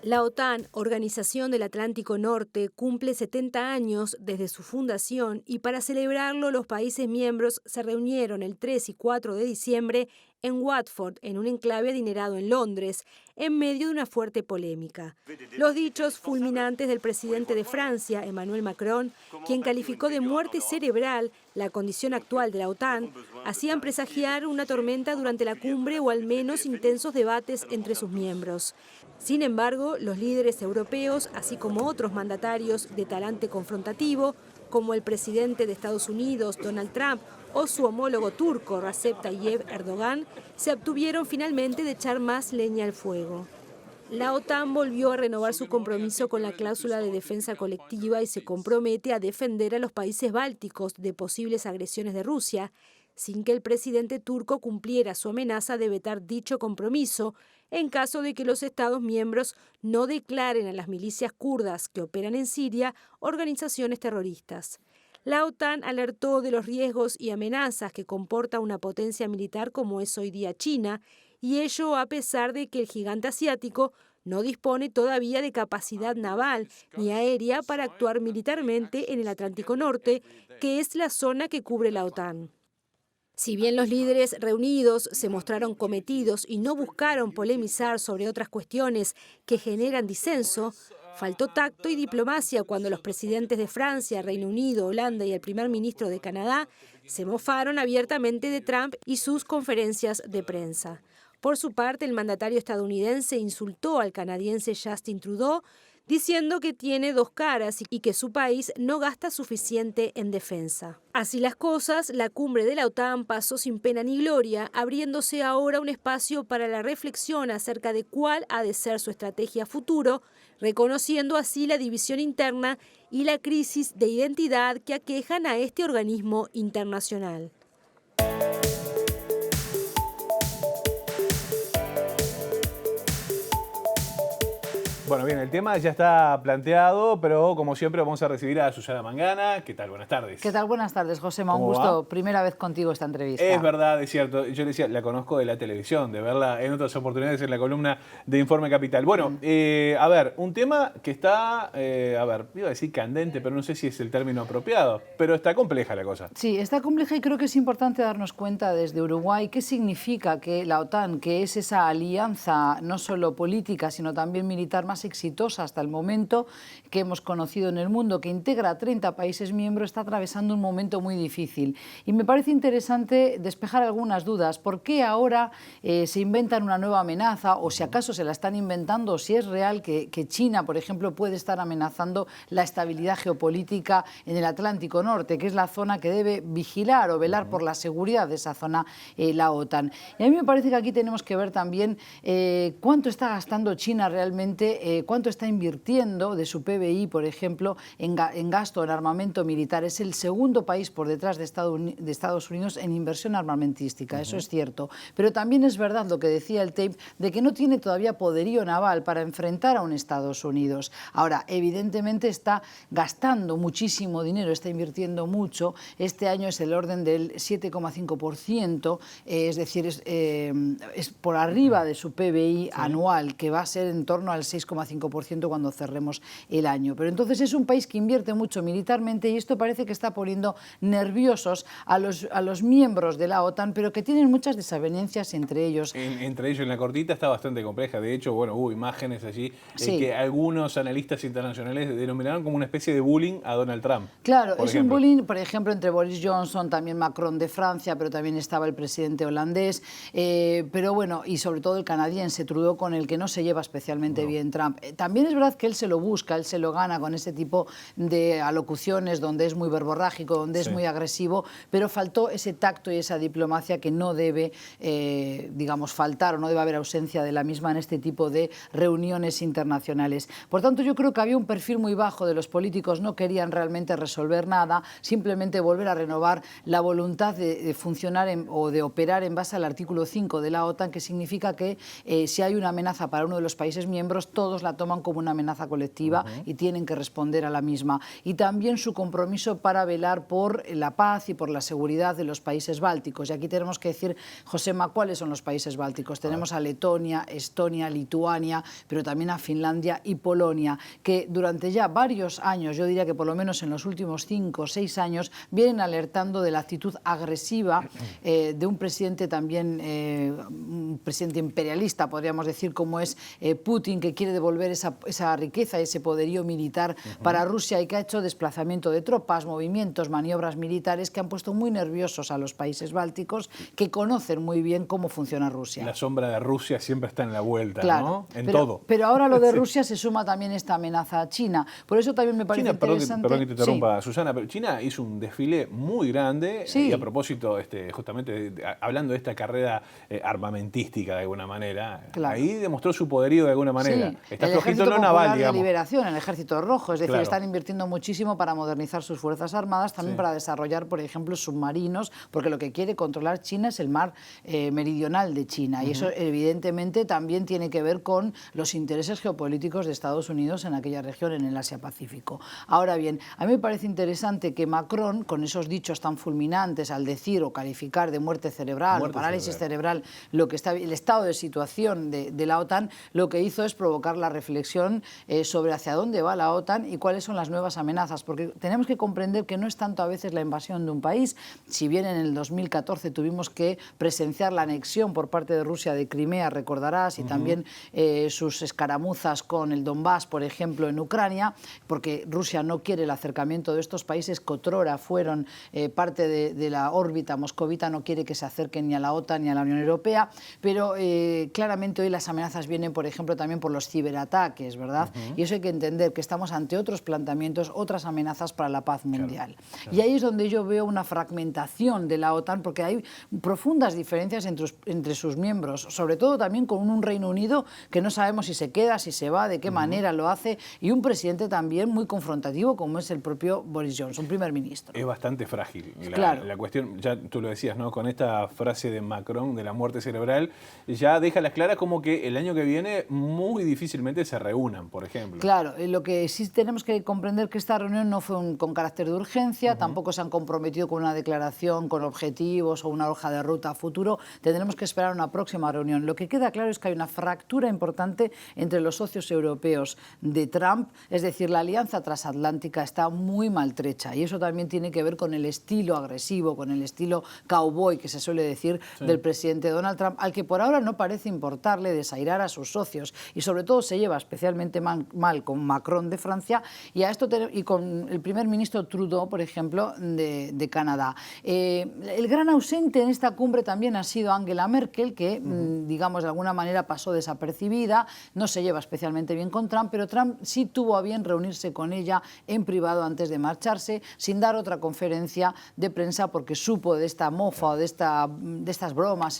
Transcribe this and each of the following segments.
La OTAN, Organización del Atlántico Norte, cumple 70 años desde su fundación y para celebrarlo los países miembros se reunieron el 3 y 4 de diciembre en Watford, en un enclave adinerado en Londres, en medio de una fuerte polémica. Los dichos fulminantes del presidente de Francia, Emmanuel Macron, quien calificó de muerte cerebral la condición actual de la OTAN, hacían presagiar una tormenta durante la cumbre o al menos intensos debates entre sus miembros. Sin embargo, los líderes europeos, así como otros mandatarios de talante confrontativo, como el presidente de Estados Unidos, Donald Trump, o su homólogo turco, Recep Tayyip Erdogan, se abstuvieron finalmente de echar más leña al fuego. La OTAN volvió a renovar su compromiso con la cláusula de defensa colectiva y se compromete a defender a los países bálticos de posibles agresiones de Rusia, sin que el presidente turco cumpliera su amenaza de vetar dicho compromiso en caso de que los Estados miembros no declaren a las milicias kurdas que operan en Siria organizaciones terroristas. La OTAN alertó de los riesgos y amenazas que comporta una potencia militar como es hoy día China, y ello a pesar de que el gigante asiático no dispone todavía de capacidad naval ni aérea para actuar militarmente en el Atlántico Norte, que es la zona que cubre la OTAN. Si bien los líderes reunidos se mostraron cometidos y no buscaron polemizar sobre otras cuestiones que generan disenso, faltó tacto y diplomacia cuando los presidentes de Francia, Reino Unido, Holanda y el primer ministro de Canadá se mofaron abiertamente de Trump y sus conferencias de prensa. Por su parte, el mandatario estadounidense insultó al canadiense Justin Trudeau, diciendo que tiene dos caras y que su país no gasta suficiente en defensa. Así las cosas, la cumbre de la OTAN pasó sin pena ni gloria, abriéndose ahora un espacio para la reflexión acerca de cuál ha de ser su estrategia a futuro, reconociendo así la división interna y la crisis de identidad que aquejan a este organismo internacional. Bueno, bien, el tema ya está planteado, pero como siempre vamos a recibir a Susana Mangana. ¿Qué tal? Buenas tardes. ¿Qué tal? Buenas tardes, Josema. Un gusto. Primera vez contigo esta entrevista. Es verdad, es cierto. Yo le decía, la conozco de la televisión, de verla en otras oportunidades en la columna de Informe Capital. Bueno, a ver, un tema que está, iba a decir candente, pero no sé si es el término apropiado, pero está compleja la cosa. Sí, está compleja y creo que es importante darnos cuenta desde Uruguay qué significa que la OTAN, que es esa alianza no solo política, sino también militar más exitosa hasta el momento que hemos conocido en el mundo, que integra a 30 países miembros, está atravesando un momento muy difícil. Y me parece interesante despejar algunas dudas. ¿Por qué ahora se inventan una nueva amenaza, o si acaso se la están inventando, o si es real que China, por ejemplo, puede estar amenazando la estabilidad geopolítica en el Atlántico Norte, que es la zona que debe vigilar o velar por la seguridad de esa zona, la OTAN? Y a mí me parece que aquí tenemos que ver también cuánto está gastando China realmente, cuánto está invirtiendo de su PBI, por ejemplo, en gasto en armamento militar. Es el segundo país por detrás de Estados Unidos en inversión armamentística, eso es cierto. Pero también es verdad lo que decía el tape, de que no tiene todavía poderío naval para enfrentar a un Estados Unidos. Ahora, evidentemente está gastando muchísimo dinero, está invirtiendo mucho. Este año es el orden del 7,5%, es decir, es por arriba de su PBI anual, que va a ser en torno al 6,5% cuando cerremos el año. Pero entonces es un país que invierte mucho militarmente y esto parece que está poniendo nerviosos a los miembros de la OTAN, pero que tienen muchas desavenencias entre ellos. Entre ellos, en la cortita está bastante compleja. De hecho, bueno, hubo imágenes allí que algunos analistas internacionales denominaron como una especie de bullying a Donald Trump. Claro, es un bullying, por ejemplo, entre Boris Johnson, también Macron de Francia, pero también estaba el presidente holandés, pero bueno, y sobre todo el canadiense Trudeau, con el que no se lleva especialmente bien Trump. También es verdad que él se lo busca, él se lo gana con ese tipo de alocuciones donde es muy verborrágico, donde es muy agresivo, pero faltó ese tacto y esa diplomacia que no debe, digamos, faltar, o no debe haber ausencia de la misma en este tipo de reuniones internacionales. Por tanto, yo creo que había un perfil muy bajo de los políticos, no querían realmente resolver nada, simplemente volver a renovar la voluntad de funcionar o de operar en base al artículo 5 de la OTAN, que significa que si hay una amenaza para uno de los países miembros, todos todos la toman como una amenaza colectiva y tienen que responder a la misma. Y también su compromiso para velar por la paz y por la seguridad de los países bálticos. Y aquí tenemos que decir, Josema, ¿cuáles son los países bálticos? Tenemos a Letonia, Estonia, Lituania, pero también a Finlandia y Polonia, que durante ya varios años, yo diría que por lo menos en los últimos 5 o 6 años, vienen alertando de la actitud agresiva de un presidente también, un presidente imperialista, podríamos decir, como es Putin, que quiere devolver esa riqueza, ese poderío militar para Rusia y que ha hecho desplazamiento de tropas, movimientos, maniobras militares que han puesto muy nerviosos a los países bálticos, que conocen muy bien cómo funciona Rusia. La sombra de Rusia siempre está en la vuelta, claro, ¿no? Todo. Pero ahora lo de Rusia se suma también esta amenaza a China. Por eso también me parece interesante... Perdón que te interrumpa, Susana, pero China hizo un desfile muy grande y a propósito, justamente hablando de esta carrera armamentística de alguna manera, ahí demostró su poderío de alguna manera. Está flojito en lo naval, digamos. De liberación, el Ejército Rojo, es decir, están invirtiendo muchísimo para modernizar sus fuerzas armadas, también para desarrollar, por ejemplo, submarinos, porque lo que quiere controlar China es el mar meridional de China y eso evidentemente también tiene que ver con los intereses geopolíticos de Estados Unidos en aquella región, en el Asia-Pacífico. Ahora bien, a mí me parece interesante que Macron, con esos dichos tan fulminantes al decir o calificar de muerte cerebral o parálisis cerebral lo que está el estado de situación de la OTAN, lo que hizo es provocar la reflexión sobre hacia dónde va la OTAN y cuáles son las nuevas amenazas, porque tenemos que comprender que no es tanto a veces la invasión de un país, si bien en el 2014 tuvimos que presenciar la anexión por parte de Rusia de Crimea, recordarás, y también sus escaramuzas con el Donbass, por ejemplo, en Ucrania, porque Rusia no quiere el acercamiento de estos países que otrora fueron parte de la órbita moscovita, no quiere que se acerquen ni a la OTAN ni a la Unión Europea, pero claramente hoy las amenazas vienen, por ejemplo, también por los ciberataques, ¿verdad? Y eso hay que entender, que estamos ante otros planteamientos, otras amenazas para la paz mundial. Y ahí es donde yo veo una fragmentación de la OTAN, porque hay profundas diferencias entre sus miembros, sobre todo también con un Reino Unido que no sabemos si se queda, si se va, de qué manera lo hace, y un presidente también muy confrontativo como es el propio Boris Johnson, primer ministro. Es bastante frágil la cuestión, ya tú lo decías, ¿no? Con esta frase de Macron de la muerte cerebral, ya deja las claras como que el año que viene muy difícilmente se reúnan, por ejemplo. Claro, lo que sí tenemos que comprender que esta reunión no fue con carácter de urgencia, tampoco se han comprometido con una declaración, con objetivos o una hoja de ruta a futuro, tendremos que esperar una próxima reunión. Lo que queda claro es que hay una fractura importante entre los socios europeos de Trump, es decir, la alianza transatlántica está muy maltrecha y eso también tiene que ver con el estilo agresivo, con el estilo cowboy que se suele decir del presidente Donald Trump, al que por ahora no parece importarle desairar a sus socios y sobre todo se lleva especialmente mal con Macron de Francia y con el primer ministro Trudeau, por ejemplo, de Canadá. El gran ausente en esta cumbre también ha sido Angela Merkel, que digamos de alguna manera pasó desapercibida, no se lleva especialmente bien con Trump, pero Trump sí tuvo a bien reunirse con ella en privado antes de marcharse, sin dar otra conferencia de prensa porque supo de esta mofa o de estas bromas,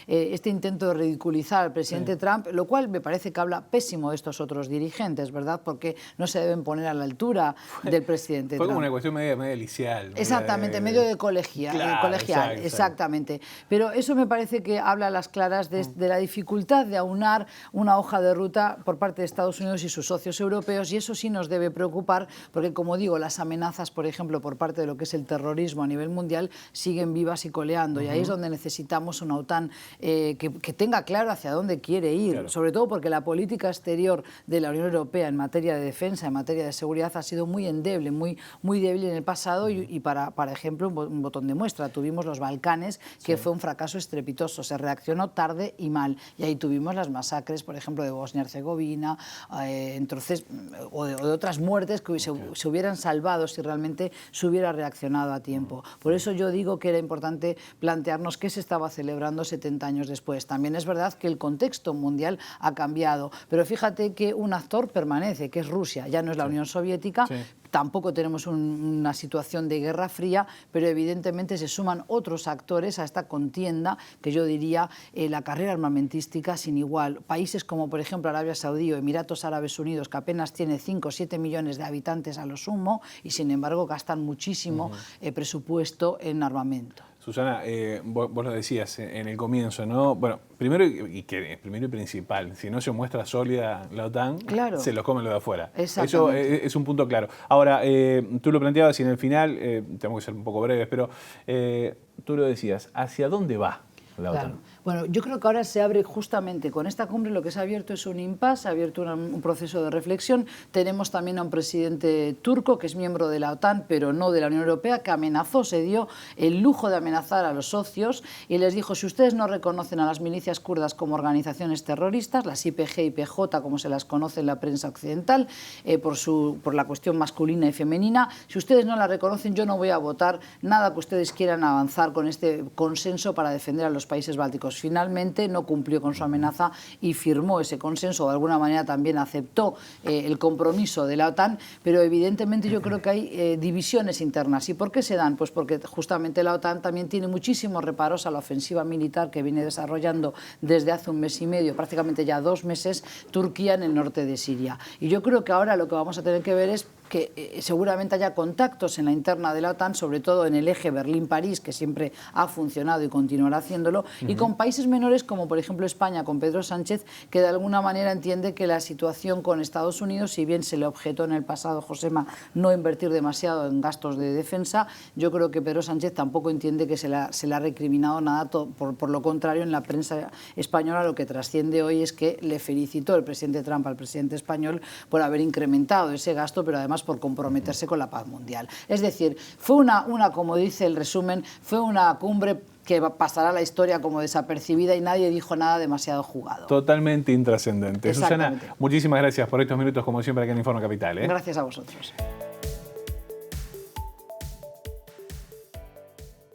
este intento de ridiculizar al presidente Trump, lo cual me parece que habla pésimo de estos otros dirigentes, ¿verdad? Porque no se deben poner a la altura del presidente Trump. Fue como una cuestión media licial. Exactamente, medio de colegial, exactamente. Pero eso me parece que habla a las claras de la dificultad de aunar una hoja de ruta por parte de Estados Unidos y sus socios europeos, y eso sí nos debe preocupar porque, como digo, las amenazas, por ejemplo, por parte de lo que es el terrorismo a nivel mundial siguen vivas y coleando, y ahí es donde necesitamos una OTAN que tenga claro hacia dónde quiere ir, sobre todo porque la política exterior de la Unión Europea en materia de defensa, en materia de seguridad, ha sido muy endeble, muy débil en el pasado y para ejemplo, un botón de muestra, tuvimos los Balcanes, que fue un fracaso estrepitoso, se reaccionó tarde y mal, y ahí tuvimos las masacres, por ejemplo, de Bosnia-Herzegovina, entonces, o de otras muertes que se hubieran salvado si realmente se hubiera reaccionado a tiempo. Por eso yo digo que era importante plantearnos qué se estaba celebrando 70 años después. También es verdad que el contexto mundial ha cambiado, pero fíjate que un actor permanece, que es Rusia, ya no es la Unión Soviética. Tampoco tenemos una situación de guerra fría, pero evidentemente se suman otros actores a esta contienda que yo diría la carrera armamentística sin igual. Países como por ejemplo Arabia Saudí o Emiratos Árabes Unidos, que apenas tiene 5 o 7 millones de habitantes a lo sumo y sin embargo gastan muchísimo presupuesto en armamento. Susana, vos lo decías en el comienzo, ¿no? Bueno, primero y principal, si no se muestra sólida la OTAN, claro, se los come lo de afuera. Eso es un punto claro. Ahora, tú lo planteabas y en el final, tenemos que ser un poco breves, pero tú lo decías, ¿hacia dónde va la OTAN? Bueno, yo creo que ahora se abre justamente con esta cumbre, lo que se ha abierto es un impasse, se ha abierto un proceso de reflexión. Tenemos también a un presidente turco que es miembro de la OTAN, pero no de la Unión Europea, que amenazó, se dio el lujo de amenazar a los socios y les dijo, si ustedes no reconocen a las milicias kurdas como organizaciones terroristas, las YPG y PJ, como se las conoce en la prensa occidental, por la cuestión masculina y femenina, si ustedes no las reconocen, yo no voy a votar nada que ustedes quieran avanzar con este consenso para defender a los países bálticos. Finalmente no cumplió con su amenaza y firmó ese consenso, de alguna manera también aceptó el compromiso de la OTAN, pero evidentemente yo creo que hay divisiones internas. ¿Y por qué se dan? Pues porque justamente la OTAN también tiene muchísimos reparos a la ofensiva militar que viene desarrollando desde hace un mes y medio, prácticamente ya 2 meses, Turquía en el norte de Siria. Y yo creo que ahora lo que vamos a tener que ver es que seguramente haya contactos en la interna de la OTAN, sobre todo en el eje Berlín-París, que siempre ha funcionado y continuará haciéndolo, y con países menores como por ejemplo España con Pedro Sánchez, que de alguna manera entiende que la situación con Estados Unidos, si bien se le objetó en el pasado, Josema, no invertir demasiado en gastos de defensa, yo creo que Pedro Sánchez tampoco entiende que se le ha recriminado nada, por lo contrario, en la prensa española lo que trasciende hoy es que le felicitó el presidente Trump al presidente español por haber incrementado ese gasto, pero además por comprometerse con la paz mundial. Es decir, fue una, como dice el resumen, fue una cumbre que pasará a la historia como desapercibida y nadie dijo nada demasiado jugado. Totalmente intrascendente. Susana, muchísimas gracias por estos minutos, como siempre, aquí en Informe Capital. Gracias a vosotros.